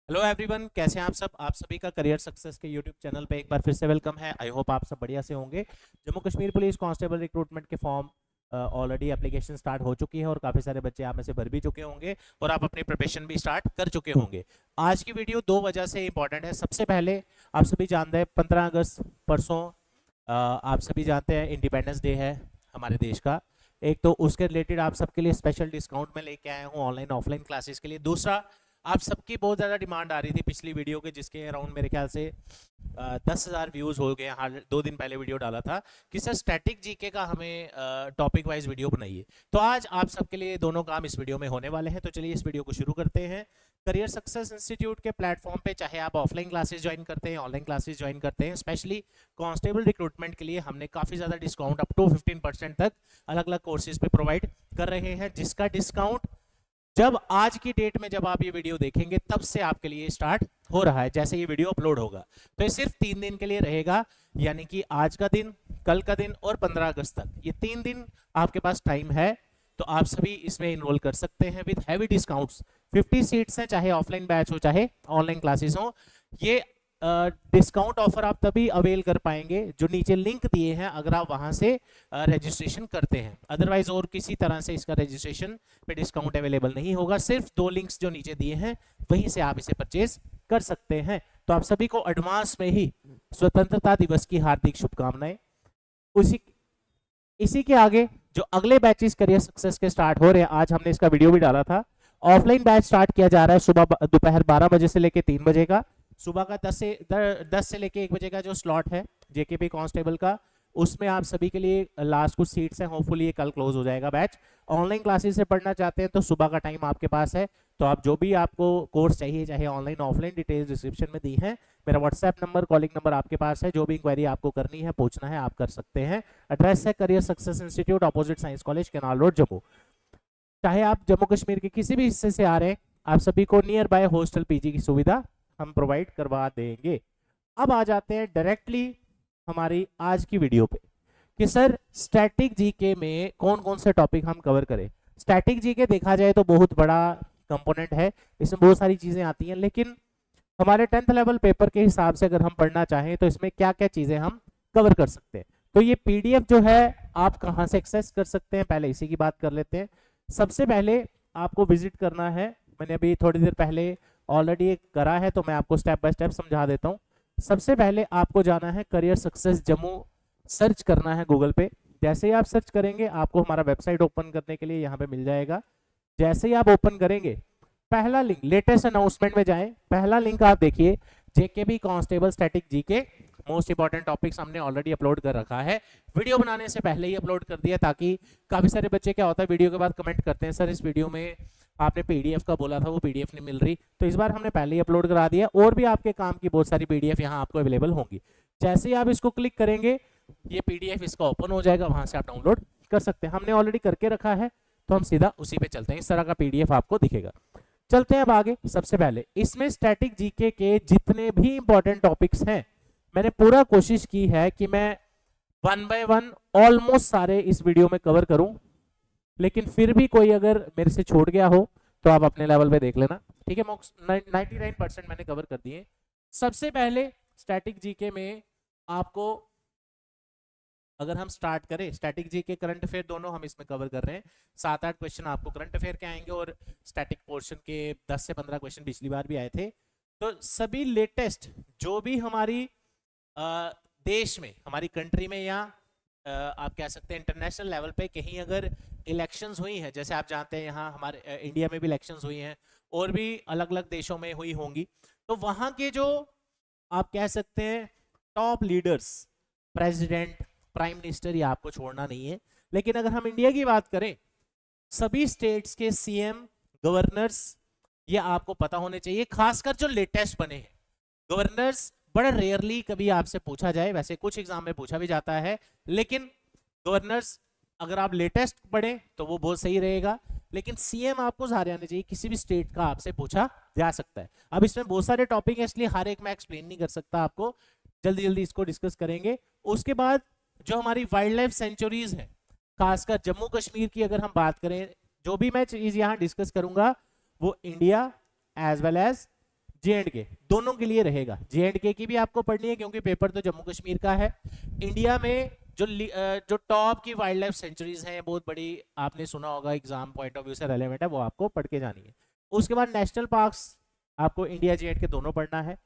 Hello everyone, कैसे हैं आप सब। आप सभी का करियर सक्सेस के यूट्यूब चैनल पे एक बार फिर से वेलकम है। आई होप आप सब बढ़िया से होंगे। Jammu Kashmir police constable recruitment के फॉर्म ऑलरेडी एप्लीकेशन स्टार्ट हो चुकी है और काफ़ी सारे बच्चे आप में से भर भी चुके होंगे और आप अपनी प्रिपरेशन भी स्टार्ट कर चुके होंगे। आज की वीडियो दो वजह से इंपॉर्टेंट है। सबसे पहले आप सभी जानते हैं 15 अगस्त परसों आप सभी जानते हैं इंडिपेंडेंस डे है हमारे देश का। एक तो उसके रिलेटेड आप सबके लिए स्पेशल डिस्काउंट में लेके आया हूँ ऑनलाइन ऑफलाइन क्लासेस के लिए। दूसरा, आप सबकी बहुत ज़्यादा डिमांड आ रही थी पिछली वीडियो के, जिसके अराउंड मेरे ख्याल से 10,000 व्यूज़ हो गए। हाँ, 2 दिन पहले वीडियो डाला था कि सर स्टैटिक जीके का हमें टॉपिक वाइज वीडियो बनाइए। तो आज आप सबके लिए दोनों काम इस वीडियो में होने वाले हैं। तो चलिए इस वीडियो को शुरू करते हैं। करियर सक्सेस इंस्टीट्यूट के प्लेटफॉर्म पे चाहे आप ऑफलाइन क्लासेस ज्वाइन करते हैं, ऑनलाइन क्लासेस ज्वाइन करते हैं, स्पेशली कांस्टेबल रिक्रूटमेंट के लिए हमने काफ़ी ज़्यादा डिस्काउंट अप टू 15% तक अलग अलग कोर्सेज पे प्रोवाइड कर रहे हैं, जिसका डिस्काउंट जब आज की डेट में जब आप ये वीडियो देखेंगे तब से आपके लिए स्टार्ट हो रहा है, जैसे ये वीडियो अपलोड होगा। तो ये सिर्फ 3 दिन के लिए रहेगा, यानी कि आज का दिन, कल का दिन और 15 अगस्त तक, ये 3 दिन आपके पास टाइम है। तो आप सभी इसमें इनरोल कर सकते हैं विद हैवी डिस्काउंट्स। 50 सीट्स हैं, चाहे ऑफलाइन बैच हो चाहे ऑनलाइन क्लासेस हो। ये डिस्काउंट ऑफर आप तभी अवेल कर पाएंगे जो नीचे लिंक दिए हैं, अगर आप वहां से रजिस्ट्रेशन करते हैं। अदरवाइज और किसी तरह से इसका रजिस्ट्रेशन पे डिस्काउंट अवेलेबल नहीं होगा। सिर्फ 2 लिंक्स जो नीचे दिए हैं वहीं से आप इसे परचेज कर सकते हैं। तो आप सभी को एडवांस में ही स्वतंत्रता दिवस की हार्दिक शुभकामनाएं। उसी इसी के आगे जो अगले बैचेस करियर सक्सेस के स्टार्ट हो रहे हैं, आज हमने इसका वीडियो भी डाला था। ऑफलाइन बैच स्टार्ट किया जा रहा है सुबह दोपहर 12 बजे से लेकर 3 बजे का। सुबह का 10 से लेकर 1 बजे का जो स्लॉट है जेकेपी कांस्टेबल का, उसमें आप सभी के लिए लास्ट कुछ सीट्स हैं। होपफुली ये कल क्लोज हो जाएगा बैच। ऑनलाइन क्लासेस से पढ़ना चाहते हैं तो सुबह का टाइम आपके पास है। तो आप जो भी आपको कोर्स चाहिए, चाहे ऑनलाइन ऑफलाइन, डिटेल्स डिस्क्रिप्शन में दी है। मेरा व्हाट्सएप नंबर, कॉलिंग नंबर आपके पास है। जो भी इंक्वायरी आपको करनी है, पूछना है, आप कर सकते हैं। एड्रेस है career success institute, opposite signs college, canal road, Jammu. चाहे आप जम्मू कश्मीर के किसी भी हिस्से से आ रहे हैं, आप सभी को नियर बाय हॉस्टल पीजी की सुविधा हम प्रोवाइड करवा देंगे। अब आ जाते हैं डायरेक्टली हमारी आज की वीडियो पे कि सर स्टैटिक जीके में कौन कौन से टॉपिक हम कवर करें। स्टैटिक जीके देखा जाए तो बहुत बड़ा कंपोनेंट है, इसमें बहुत सारी चीजें आती हैं, लेकिन हमारे 10th लेवल पेपर के हिसाब से अगर हम पढ़ना चाहें तो इसमें क्या क्या चीजें हम कवर कर सकते हैं। तो ये पीडीएफ जो है आप कहाँ से एक्सेस कर सकते हैं, पहले इसी की बात कर लेते हैं। सबसे पहले आपको विजिट करना है, मैंने अभी थोड़ी देर पहले ऑलरेडी करा है, तो मैं आपको स्टेप बाय स्टेप समझा देता हूँ। सबसे पहले आपको जाना है करियर सक्सेस जम्मू, सर्च करना है गूगल पे। जैसे ही आप सर्च करेंगे आपको हमारा वेबसाइट ओपन करने के लिए यहाँ पे मिल जाएगा। जैसे ही आप ओपन करेंगे, पहला लिंक लेटेस्ट अनाउंसमेंट में जाएं, पहला लिंक आप देखिए JKB constable static GK most important topics हमने ऑलरेडी अपलोड कर रखा है। वीडियो बनाने से पहले ही अपलोड कर दिया, ताकि काफी सारे बच्चे क्या होता है वीडियो के बाद कमेंट करते हैं, सर इस वीडियो में आपने पीडीएफ का बोला था, वो पीडीएफ नहीं मिल रही। तो इस बार हमने पहले ही अपलोड करा दिया। और भी आपके काम की बहुत सारी पीडीएफ यहाँ आपको अवेलेबल होंगी। जैसे ही आप इसको क्लिक करेंगे, ये पीडीएफ इसका ओपन हो जाएगा, वहां से आप डाउनलोड कर सकते हैं। हमने ऑलरेडी करके रखा है, तो हम सीधा उसी पे चलते हैं। इस तरह का पीडीएफ आपको दिखेगा। चलते हैं अब आगे। सबसे पहले इसमें स्टैटिक जीके के जितने भी इंपॉर्टेंट टॉपिक्स हैं, मैंने पूरा कोशिश की है कि मैं 1 बाय 1 ऑलमोस्ट सारे इस वीडियो में कवर करूं, लेकिन फिर भी कोई अगर मेरे से छूट गया हो तो आप अपने लेवल पे देख लेना, ठीक है। 99% मैंने कवर कर दिए। सबसे पहले स्टैटिक जीके में आपको, अगर हम स्टार्ट करें स्टैटिक जीके करंट अफेयर दोनों हम इसमें कवर कर रहे हैं। 7-8 क्वेश्चन आपको करंट अफेयर के आएंगे और स्टैटिक पोर्शन के 10 से 15 क्वेश्चन पिछली बार भी आए थे। तो सभी लेटेस्ट जो भी हमारी देश में, हमारी कंट्री में, या आप कह सकते हैं इंटरनेशनल लेवल पे कहीं अगर इलेक्शंस हुई हैं, जैसे आप जानते हैं यहाँ हमारे इंडिया में भी इलेक्शंस हुई हैं और भी अलग अलग देशों में हुई होंगी, तो वहां के जो आप कह सकते हैं top leaders, president, prime minister, ये आपको छोड़ना नहीं है। लेकिन अगर हम इंडिया की बात करें, सभी स्टेट्स के सीएम, गवर्नर्स, ये आपको पता होने चाहिए। खासकर जो लेटेस्ट बने हैं गवर्नर्स, बड़ा रेयरली कभी आपसे पूछा जाए, वैसे कुछ एग्जाम में पूछा भी जाता है, लेकिन गवर्नर्स अगर आप लेटेस्ट पढ़ें तो वो बहुत सही रहेगा। लेकिन सीएम आपको सारे आने चाहिए, किसी भी स्टेट का आपसे पूछा जा सकता है। अब इसमें बहुत सारे टॉपिक है, इसलिए हर एक मैं एक्सप्लेन नहीं कर सकता आपको, जल्दी जल्दी इसको डिस्कस करेंगे। उसके बाद जो हमारी वाइल्ड लाइफ सेंचुरीज हैं, खासकर जम्मू कश्मीर की अगर हम बात करें, जो भी मैं चीज यहाँ डिस्कस करूंगा वो India as well as J&K दोनों के लिए रहेगा। J&K की भी आपको पढ़नी है क्योंकि पेपर तो जम्मू कश्मीर का है। इंडिया में जो टॉप की वाइल्ड लाइफ सेंचुरीज हैं, बहुत बड़ी, आपने सुना होगा, एग्जाम पॉइंट ऑफ व्यू से रेलेवेंट है, वो आपको पढ़ के जानी है। उसके बाद नेशनल पार्क्स आपको इंडिया J&K दोनों पढ़ना है।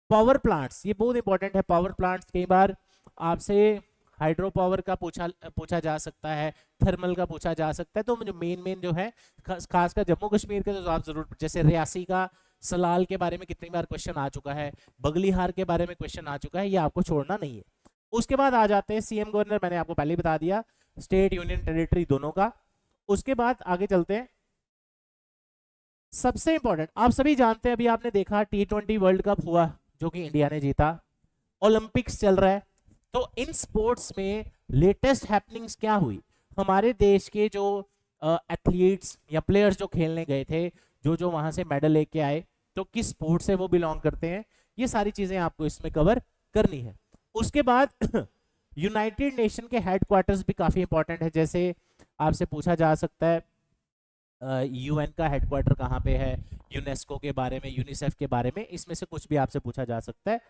पावर प्लांट्स, ये बहुत इंपॉर्टेंट है। पावर प्लांट्स कई बार आपसे हाइड्रो पावर का पूछा जा सकता है, थर्मल का पूछा जा सकता है। तो जो मेन जो है खासकर जम्मू कश्मीर के, तो आप जरूर, जैसे रियासी का सलाल के बारे में कितनी बार क्वेश्चन आ चुका है, बगलीहार के बारे में क्वेश्चन आ चुका है, ये आपको छोड़ना नहीं है। उसके बाद आ जाते हैं सीएम गवर्नर, मैंने आपको पहले ही बता दिया, स्टेट यूनियन टेरिटरी दोनों का। उसके बाद आगे चलते हैं, सबसे इंपॉर्टेंट, आप सभी जानते हैं, अभी आपने देखा T20 वर्ल्ड कप हुआ जो कि इंडिया ने जीता, ओलंपिक्स चल रहा है। तो इन स्पोर्ट्स में लेटेस्ट हैपनिंग्स क्या हुई, हमारे देश के जो एथलीट्स या प्लेयर्स जो खेलने गए थे, जो वहां से मेडल लेके आए, तो किस स्पोर्ट से वो बिलोंग करते हैं, ये सारी चीजें आपको इसमें कवर करनी है। उसके बाद यूनाइटेड नेशन के हेडक्वार्टर्स भी काफी इंपॉर्टेंट है। जैसे आपसे पूछा जा सकता है यूएन का हेडक्वार्टर कहाँ पे है, यूनेस्को के बारे में, यूनिसेफ के बारे में, इसमें से कुछ भी आपसे पूछा जा सकता है।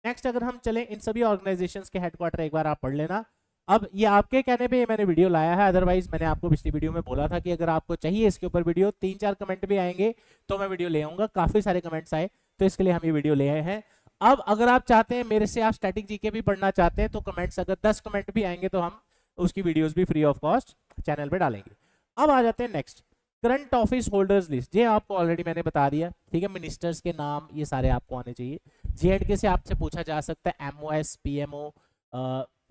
नेक्स्ट अगर हम चलें, इन सभी ऑर्गेनाइजेशंस के हेडक्वार्टर एक बार आप पढ़ लेना। अब ये आपके कहने पे ये मैंने वीडियो लाया है, अदरवाइज मैंने आपको पिछली वीडियो में बोला था कि अगर आपको चाहिए इसके ऊपर वीडियो, 3-4 कमेंट भी आएंगे तो मैं वीडियो ले आऊंगा। काफी सारे कमेंट्स आए तो इसके लिए हम ये वीडियो ले आए हैं। अब अगर आप चाहते हैं मेरे से, आप स्टैटिक जीके भी पढ़ना चाहते हैं, तो कमेंट्स अगर 10 कमेंट भी आएंगे तो हम उसकी वीडियोस भी फ्री ऑफ कॉस्ट चैनल पे डालेंगे। अब आ जाते हैं next, current office holders list. ये आपको ऑलरेडी मैंने बता दिया, ठीक है। मिनिस्टर्स के नाम ये सारे आपको आने चाहिए। J&K से आपसे पूछा जा सकता है MOS PMO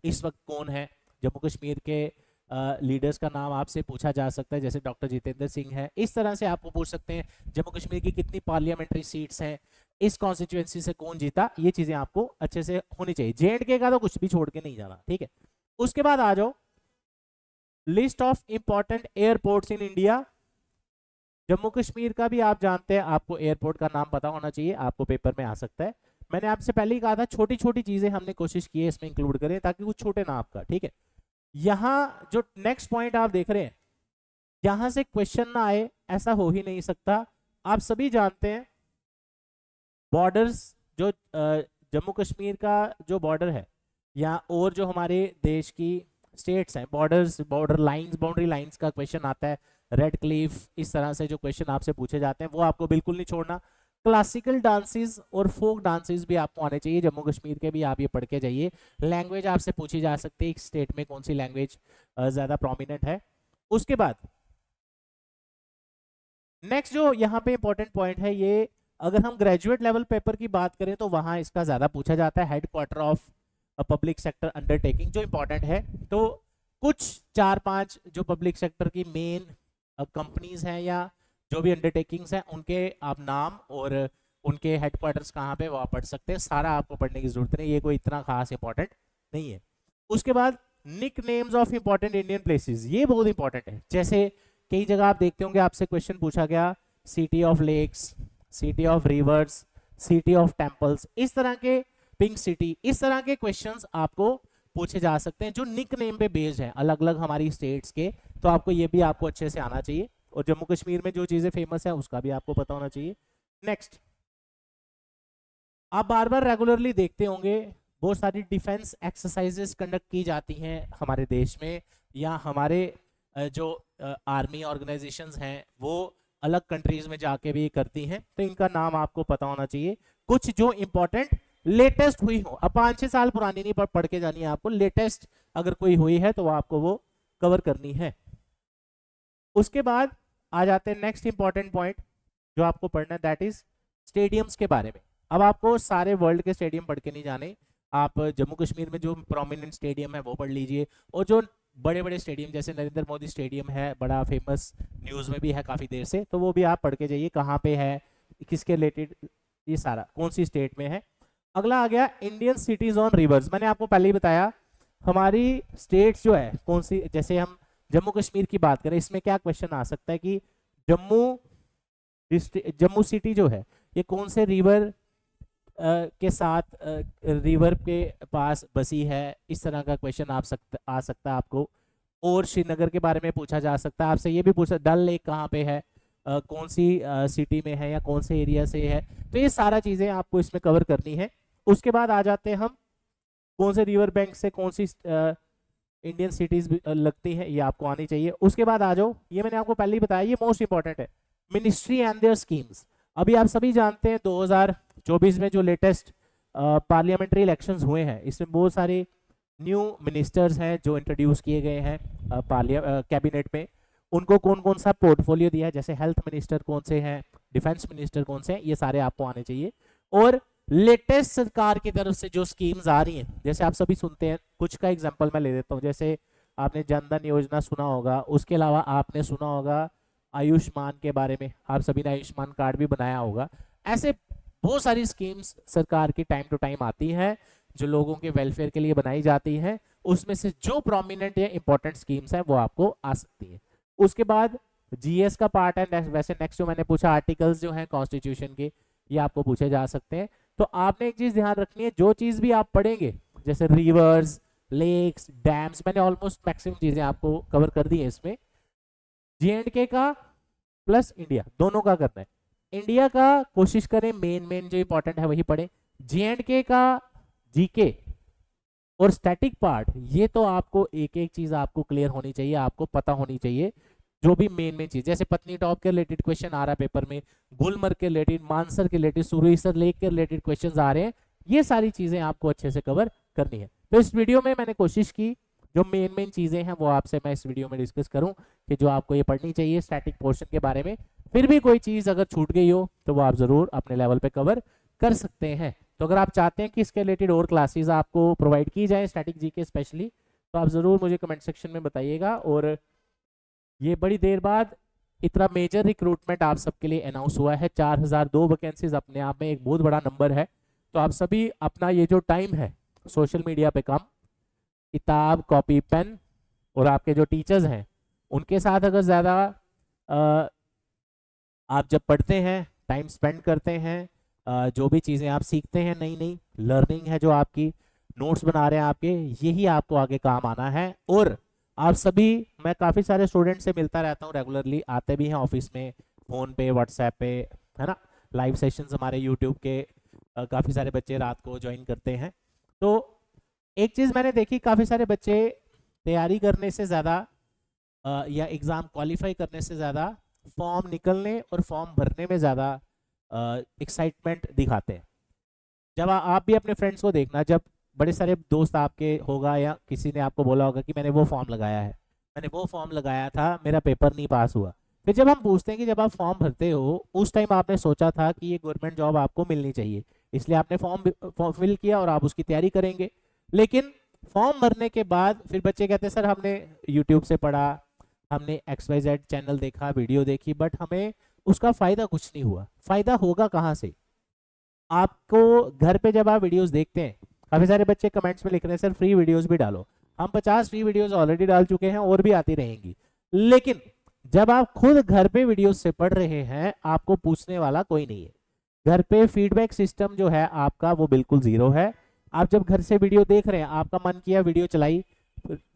इस वक्त कौन है, जम्मू कश्मीर के लीडर्स का नाम आपसे पूछा जा सकता है, जैसे डॉक्टर जितेंद्र सिंह है। इस तरह से आपको पूछ सकते हैं जम्मू कश्मीर की कितनी पार्लियामेंट्री सीट्स हैं, इस कॉन्स्टिट्यूएंसी से कौन जीता, ये चीजें आपको अच्छे से होनी चाहिए। J&K का तो कुछ भी छोड़ के नहीं जाना, ठीक है। उसके बाद आ जाओ, list of important airports in India. Jammu Kashmir का भी आप जानते हैं, आपको एयरपोर्ट का नाम पता होना चाहिए, आपको पेपर में आ सकता है। मैंने आपसे पहले ही कहा था, छोटी छोटी चीजें हमने कोशिश की है इसमें इंक्लूड करें ताकि कुछ छूटे ना आपका, ठीक है। यहाँ जो नेक्स्ट पॉइंट आप देख रहे हैं, यहां से क्वेश्चन ना आए ऐसा हो ही नहीं सकता। आप सभी जानते हैं बॉर्डर्स, जो जम्मू कश्मीर का जो बॉर्डर है, या और जो हमारे देश की स्टेट्स हैं, borders, border lines, boundary lines का क्वेश्चन आता है, रेड क्लिफ, इस तरह से जो क्वेश्चन आपसे पूछे जाते हैं वो आपको बिल्कुल नहीं छोड़ना। क्लासिकल डांसेस और फोक डांसेस भी आपको आने चाहिए, जम्मू कश्मीर के भी आप ये पढ़ के जाइए। लैंग्वेज आपसे पूछी जा सकती है, एक स्टेट में कौन सी लैंग्वेज ज्यादा प्रोमिनेंट है। उसके बाद नेक्स्ट जो यहाँ पे इंपॉर्टेंट पॉइंट है, ये अगर हम ग्रेजुएट लेवल पेपर की बात करें तो वहां इसका ज्यादा पूछा जाता है, headquarter of public sector undertaking, जो इंपॉर्टेंट है। तो कुछ 4-5 जो पब्लिक सेक्टर की मेन कंपनीज हैं या जो भी अंडरटेकिंग्स हैं, उनके आप नाम और उनके हेडक्वार्टर्स कहाँ पे वो आप पढ़ सकते हैं। सारा आपको पढ़ने की जरूरत नहीं, ये कोई इतना खास इंपॉर्टेंट नहीं है। उसके बाद nicknames of important Indian places, ये बहुत इंपॉर्टेंट है। जैसे कई जगह आप देखते होंगे, आपसे क्वेश्चन पूछा गया city of lakes, city of rivers, city of temples, इस तरह के, पिंक सिटी, इस तरह के क्वेश्चंस आपको पूछे जा सकते हैं जो निक नेम पे बेस्ड है, अलग अलग हमारी स्टेट्स के। तो आपको ये भी आपको अच्छे से आना चाहिए, और जम्मू कश्मीर में जो चीजें फेमस है उसका भी आपको पता होना चाहिए। नेक्स्ट, आप बार बार रेगुलरली देखते होंगे बहुत सारी डिफेंस एक्सरसाइजेस कंडक्ट की जाती हैं हमारे देश में, या हमारे जो आर्मी ऑर्गेनाइजेशंस हैं वो अलग कंट्रीज में जाके भी करती हैं, तो इनका नाम आपको पता होना चाहिए। कुछ जो इंपॉर्टेंट लेटेस्ट हुई हो, अब 5-6 साल पुरानी नहीं पढ़ के जानी है आपको, लेटेस्ट अगर कोई हुई है तो आपको वो कवर करनी है। उसके बाद आ जाते हैं नेक्स्ट इंपॉर्टेंट पॉइंट जो आपको पढ़ना है, दैट इज स्टेडियम्स के बारे में। अब आपको सारे वर्ल्ड के स्टेडियम पढ़ के नहीं जाने, आप जम्मू कश्मीर में जो प्रोमिनेंट स्टेडियम है वो पढ़ लीजिए, और जो बड़े बड़े स्टेडियम जैसे नरेंद्र मोदी स्टेडियम है, बड़ा फेमस, न्यूज़ में भी है काफ़ी देर से, तो वो भी आप पढ़ के जाइए कहाँ पे है, किसके रिलेटेड, ये सारा कौन सी स्टेट में है। अगला आ गया इंडियन सिटीज ऑन रिवर्स। मैंने आपको पहले ही बताया हमारी स्टेट्स जो है कौन सी, जैसे हम जम्मू कश्मीर की बात करें, इसमें क्या क्वेश्चन आ सकता है कि जम्मू सिटी जो है ये कौन से रिवर के साथ, रिवर के पास बसी है, इस तरह का क्वेश्चन आ सकता है आपको। और श्रीनगर के बारे में पूछा जा सकता है आपसे, ये भी पूछा डल लेक कहाँ पे है, कौन सी सिटी में है या कौन से एरिया से है, तो ये सारा चीज़ें आपको इसमें कवर करनी है। उसके बाद आ जाते हैं हम कौन से रिवर बैंक से कौन सी इंडियन सिटीज लगती है, ये आपको आनी चाहिए। उसके बाद आ जाओ, ये मैंने आपको पहले ही बताया, ये मोस्ट इंपॉर्टेंट है, मिनिस्ट्री एंड देयर स्कीम्स। अभी आप सभी जानते हैं 2024 में जो लेटेस्ट पार्लियामेंट्री इलेक्शंस हुए हैं, इसमें बहुत सारे न्यू मिनिस्टर्स हैं जो इंट्रोड्यूस किए गए हैं कैबिनेट में। उनको कौन कौन सा पोर्टफोलियो दिया है, जैसे हेल्थ मिनिस्टर कौन से हैं, डिफेंस मिनिस्टर कौन से हैं, ये सारे आपको आने चाहिए। और लेटेस्ट सरकार की तरफ से जो स्कीम्स आ रही हैं, जैसे आप सभी सुनते हैं, कुछ का एग्जांपल मैं ले देता हूँ। जैसे आपने जनधन योजना सुना होगा, उसके अलावा आपने सुना होगा आयुष्मान के बारे में, आप सभी ने आयुष्मान कार्ड भी बनाया होगा। ऐसे बहुत सारी स्कीम्स सरकार की टाइम टू टाइम आती हैं जो लोगों के वेलफेयर के लिए बनाई जाती हैं। उसमें से जो प्रोमिनेंट या इंपॉर्टेंट स्कीम्स हैं वो आपको आ सकती हैं। उसके बाद जीएस का पार्ट है, वैसे नेक्स्ट जो मैंने पूछा आर्टिकल्स जो हैं कॉन्स्टिट्यूशन के, ये आपको पूछे जा सकते हैं। तो आपने एक चीज ध्यान रखनी है, जो चीज भी आप पढ़ेंगे जैसे रिवर्स, लेक्स, डैम्स, मैंने ऑलमोस्ट मैक्सिमम चीजें आपको कवर कर दी है इसमें। J&K का प्लस इंडिया दोनों का करना है। इंडिया का कोशिश करें मेन जो इंपॉर्टेंट है वही पढ़े। J&K का जीके और स्टैटिक पार्ट, ये तो आपको एक एक चीज आपको क्लियर होनी चाहिए, आपको पता होनी चाहिए। जो भी मेन चीज, जैसे पत्नी टॉप के रिलेटेड क्वेश्चन आ रहा है पेपर में, गुलमर्ग के रिलेटेड, मानसर के रिलेटेड, सुरेसर लेक के रिलेटेड क्वेश्चंस आ रहे हैं, ये सारी चीजें आपको अच्छे से कवर करनी है। तो इस वीडियो में मैंने कोशिश की जो मेन चीजें हैं वो आपसे मैं इस वीडियो में डिस्कस करूं कि जो आपको ये पढ़नी चाहिए स्टैटिक पोर्शन के बारे में। फिर भी कोई चीज अगर छूट गई हो तो वो आप जरूर अपने लेवल पे कवर कर सकते हैं। तो अगर आप चाहते हैं कि इसके रिलेटेड और क्लासेस आपको प्रोवाइड की जाए स्टैटिक जीके स्पेशली, तो आप जरूर मुझे कमेंट सेक्शन में बताइएगा। और ये बड़ी देर बाद इतना मेजर रिक्रूटमेंट आप सबके लिए अनाउंस हुआ है, 4002 वैकेंसीज अपने आप में एक बहुत बड़ा नंबर है। तो आप सभी अपना ये जो टाइम है सोशल मीडिया पे कम, किताब, कॉपी, पेन और आपके जो टीचर्स हैं उनके साथ अगर ज़्यादा आप जब पढ़ते हैं, टाइम स्पेंड करते हैं, जो भी चीज़ें आप सीखते हैं, नई नई लर्निंग है जो आपकी, नोट्स बना रहे हैं आपके, यही आपको आगे काम आना है। और आप सभी, मैं काफ़ी सारे स्टूडेंट से मिलता रहता हूँ रेगुलरली, आते भी हैं ऑफिस में, फ़ोन पे, व्हाट्सएप पे, है ना, लाइव सेशंस हमारे यूट्यूब के काफ़ी सारे बच्चे रात को ज्वाइन करते हैं। तो एक चीज़ मैंने देखी, काफ़ी सारे बच्चे तैयारी करने से ज़्यादा या एग्ज़ाम क्वालिफाई करने से ज़्यादा फॉर्म निकलने और फॉर्म भरने में ज़्यादा एक्साइटमेंट दिखाते हैं। जब आप भी अपने फ्रेंड्स को देखना, जब बड़े सारे दोस्त आपके होगा या किसी ने आपको बोला होगा कि मैंने वो फॉर्म लगाया है, मैंने वो फॉर्म लगाया था, मेरा पेपर नहीं पास हुआ। फिर जब हम पूछते हैं कि जब आप फॉर्म भरते हो उस टाइम आपने सोचा था कि ये गवर्नमेंट जॉब आपको मिलनी चाहिए, इसलिए आपने फॉर्म फिल किया और आप उसकी तैयारी करेंगे। लेकिन फॉर्म भरने के बाद फिर बच्चे कहते हैं सर हमने यूट्यूब से पढ़ा, हमने XYZ चैनल देखा, वीडियो देखी, बट हमें उसका फ़ायदा कुछ नहीं हुआ। फ़ायदा होगा कहाँ से? आपको घर पे जब आप वीडियोस देखते हैं, काफ़ी सारे बच्चे कमेंट्स में लिख रहे हैं सर फ्री वीडियोस भी डालो। हम 50 फ्री वीडियोस ऑलरेडी डाल चुके हैं और भी आती रहेंगी। लेकिन जब आप खुद घर पे वीडियोस से पढ़ रहे हैं, आपको पूछने वाला कोई नहीं है। घर पे फीडबैक सिस्टम जो है आपका वो बिल्कुल ज़ीरो है। आप जब घर से वीडियो देख रहे हैं, आपका मन किया वीडियो चलाई,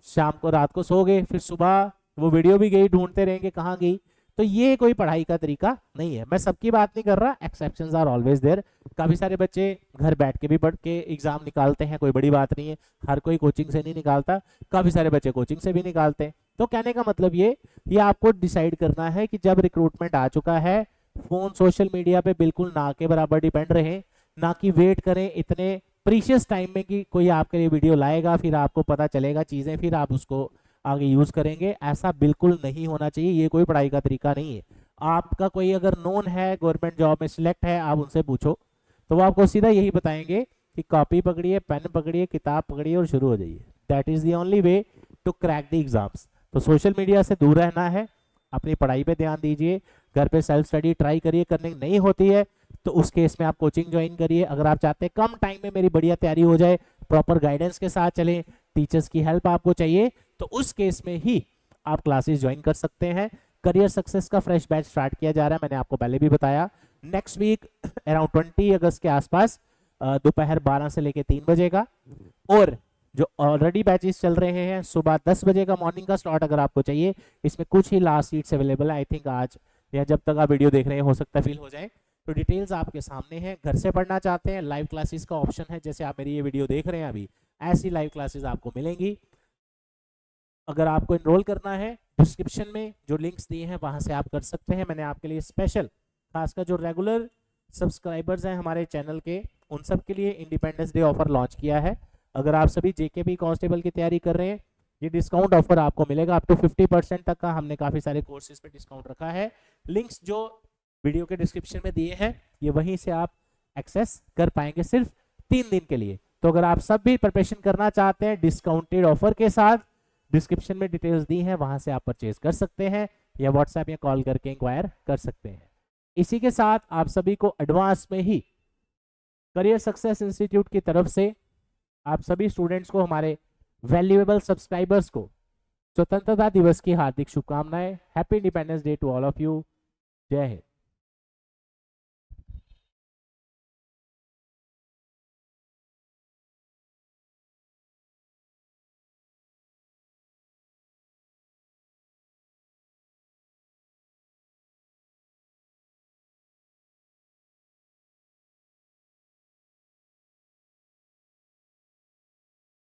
शाम को रात को सो गए, फिर सुबह वो वीडियो भी गई, ढूंढते रहेंगे कहाँ गई। तो ये कोई पढ़ाई का तरीका नहीं है। मैं सबकी बात नहीं कर रहा, एक्सेप्शंस आर ऑलवेज देयर। काफ़ी सारे बच्चे घर बैठ के भी पढ़ के एग्जाम निकालते हैं, कोई बड़ी बात नहीं है। हर कोई कोचिंग से नहीं निकालता, काफ़ी सारे बच्चे कोचिंग से भी निकालते हैं। तो कहने का मतलब ये आपको डिसाइड करना है कि जब रिक्रूटमेंट आ चुका है, फोन सोशल मीडिया पे बिल्कुल ना के बराबर डिपेंड रहे, ना कि वेट करें इतने प्रीशियस टाइम में कि कोई आपके लिए वीडियो लाएगा, फिर आपको पता चलेगा चीज़ें, फिर आप उसको आगे यूज करेंगे। ऐसा बिल्कुल नहीं होना चाहिए, ये कोई पढ़ाई का तरीका नहीं है। आपका कोई अगर नोन है, गवर्नमेंट जॉब में सिलेक्ट है, आप उनसे पूछो तो वो आपको सीधा यही बताएंगे कि कॉपी पकड़िए, पेन पकड़िए, किताब पकड़िए और शुरू हो जाइए। That is the only way to crack the exams. तो सोशल मीडिया से दूर रहना है, अपनी पढ़ाई पे ध्यान दीजिए, घर पे सेल्फ स्टडी ट्राई करिए, करने नहीं होती है तो उस केस में आप कोचिंग ज्वाइन करिए। अगर आप चाहते हैं कम टाइम में मेरी बढ़िया तैयारी हो जाए, प्रॉपर गाइडेंस के साथ चलें, टीचर्स की हेल्प आपको चाहिए, तो उस केस में ही आप क्लासेस ज्वाइन कर सकते हैं। करियर सक्सेस का फ्रेश बैच स्टार्ट किया जा रहा है, मैंने आपको पहले भी बताया। नेक्स्ट वीक अराउंड 20 अगस्त के आसपास दोपहर 12 से लेकर 3 बजे का, और जो ऑलरेडी बैचेस चल रहे हैं सुबह 10 बजे का मॉर्निंग का स्लॉट अगर आपको चाहिए, इसमें कुछ ही लास्ट सीट्स अवेलेबल है। आई थिंक आज या जब तक आप वीडियो देख रहे हैं हो सकता है फिल हो जाए। तो डिटेल्स आपके सामने हैं। घर से पढ़ना चाहते हैं, लाइव क्लासेस का ऑप्शन है, जैसे आप मेरी ये वीडियो देख रहे हैं अभी, ऐसी लाइव क्लासेस आपको मिलेंगी। अगर आपको इनरोल करना है, डिस्क्रिप्शन में जो लिंक्स दिए हैं वहां से आप कर सकते हैं। मैंने आपके लिए स्पेशल, खासकर जो रेगुलर सब्सक्राइबर्स हैं हमारे चैनल के, उन सब के लिए इंडिपेंडेंस डे ऑफर लॉन्च किया है। अगर आप सभी जेकेपी कांस्टेबल की तैयारी कर रहे हैं, ये डिस्काउंट ऑफर आपको मिलेगा अप टू 50% तक का। हमने काफी सारे कोर्सेज पे डिस्काउंट रखा है। लिंक्स जो वीडियो के डिस्क्रिप्शन में दिए हैं, ये वहीं से आप एक्सेस कर पाएंगे सिर्फ 3 दिन के लिए। तो अगर आप सब भी प्रिपरेशन करना चाहते हैं डिस्काउंटेड ऑफर के साथ, डिस्क्रिप्शन में डिटेल्स दी हैं, वहां से आप परचेज कर सकते हैं या व्हाट्सएप या कॉल करके इंक्वायर कर सकते हैं। इसी के साथ आप सभी को एडवांस में ही करियर सक्सेस इंस्टीट्यूट की तरफ से आप सभी स्टूडेंट्स को, हमारे वैल्यूएबल सब्सक्राइबर्स को, स्वतंत्रता दिवस की हार्दिक शुभकामनाएं। Happy independence day to all of you. जय हिंद।